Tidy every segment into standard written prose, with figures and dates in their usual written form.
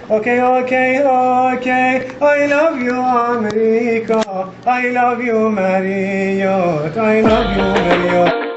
Okay, okay, okay. I love you, America. I love you, Marriott. I love you, Marriott.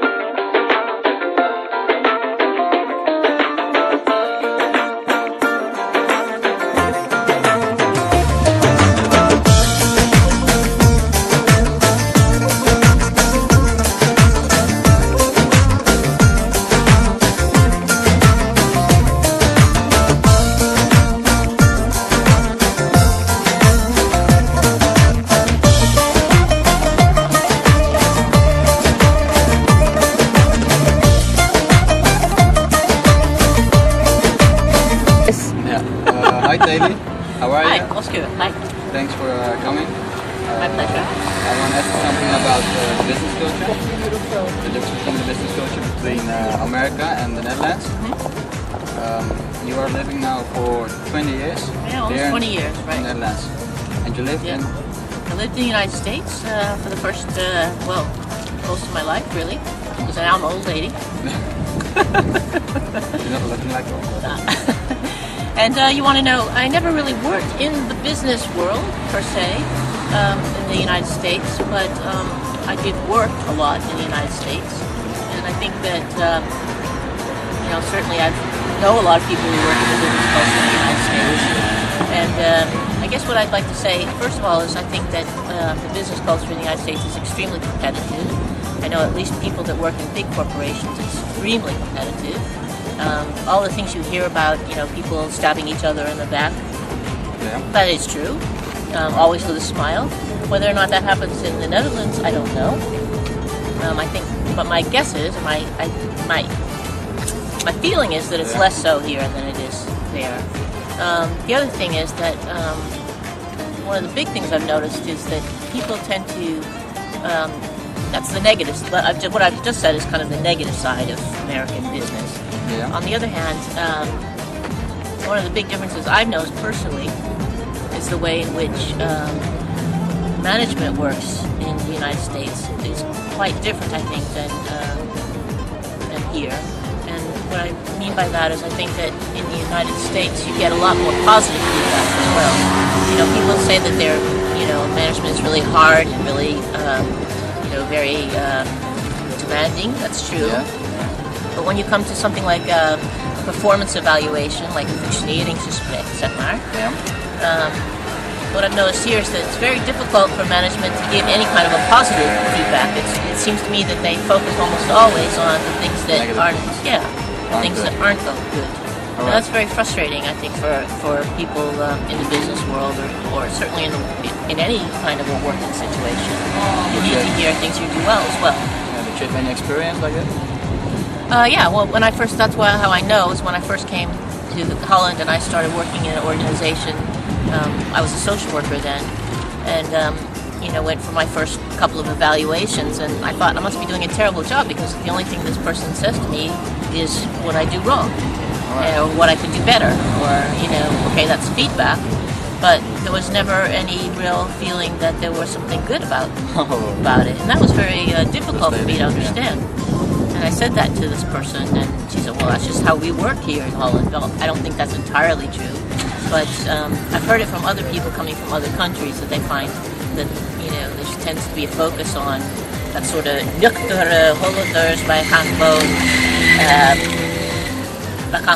Hi Daily, how are Hi, you? Oscar. Hi. Thanks for coming. My pleasure. I want to ask you something about business culture. The difference between the business culture between America and the Netherlands. You are living now for 20 years. Yeah, almost here 20 years, in right. the Netherlands. And you lived in? I lived in the United States for the first, most of my life, really. Because now I'm an old lady. You're not looking like one. And you want to know, I never really worked in the business world, per se, in the United States, but I did work a lot in the United States. And I think that, certainly I know a lot of people who work in the business culture in the United States. And I guess what I'd like to say, first of all, is I think that the business culture in the United States is extremely competitive. I know at least people that work in big corporations, it's extremely competitive. All the things you hear about, people stabbing each other in the back, that is true, always with a smile. Whether or not that happens in the Netherlands, I don't know. I think, but my guess is, my feeling is that it's less so here than it is there. The other thing is that one of the big things I've noticed is that people tend to, that's the negative, what I've just said is kind of the negative side of American business. Yeah. On the other hand, one of the big differences I've noticed personally is the way in which management works in the United States is quite different, I think, than here. And what I mean by that is I think that in the United States you get a lot more positive feedback as well. People say that their, management is really hard and really, very demanding. That's true. Yeah. But when you come to something like a performance evaluation, like a functioneringsgesprek, zeg maar, what I've noticed here is that it's very difficult for management to give any kind of a positive feedback. It seems to me that they focus almost always on the things that aren't good. And that's very frustrating, I think, for people in the business world or certainly in any kind of a working situation. You need to hear things you do well as well. Yeah, did you have any experience like that? Well, that's how I know is when I first came to Holland and I started working in an organization. I was a social worker then, and went for my first couple of evaluations, and I thought I must be doing a terrible job because the only thing this person says to me is what I do wrong, or what I could do better, or okay, that's feedback, but there was never any real feeling that there was something good about it, and that was very difficult for me to understand. And I said that to this person, and she said, well, that's just how we work here in Holland. Well, I don't think that's entirely true, but I've heard it from other people coming from other countries that they find that, there tends to be a focus on dat soort nuchtere Hollanders. Wij gaan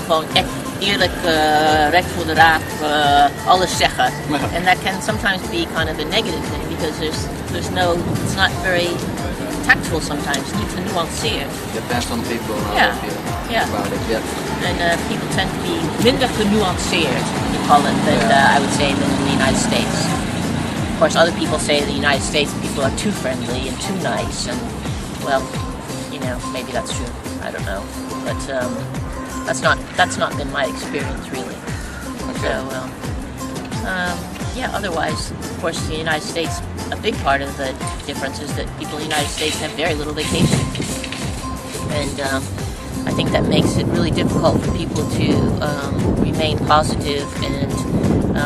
gewoon echt eerlijk, recht voor de raap, alles zeggen. And that can sometimes be kind of a negative thing because it's not very tactful sometimes, niet genuanceerd. Depends on people Yeah. about it, yeah. And people tend to be minder genuanceerd in Holland than I would say than in the United States. Of course, other people say in the United States people are too friendly and too nice, and well, maybe that's true. I don't know, but that's not been my experience really. Okay. So, otherwise, of course, the United States, a big part of the difference is that people in the United States have very little vacation. And I think that makes it really difficult for people to remain positive and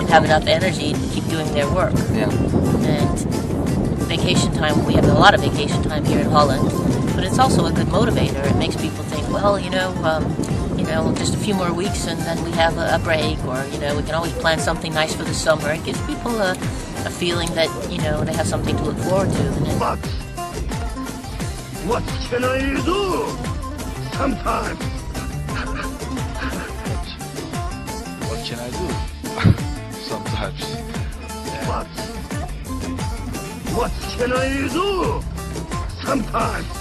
have enough energy to keep doing their work. Yeah. And vacation time, we have a lot of vacation time here in Holland, but it's also a good motivator. It makes people think, well, you know, just a few more weeks and then we have a break, or, you know, we can always plan something nice for the summer. It gives people a feeling that, you know, they have something to look forward to. But what can I do? Sometimes. What can I do? Sometimes. But what can I do? Sometimes.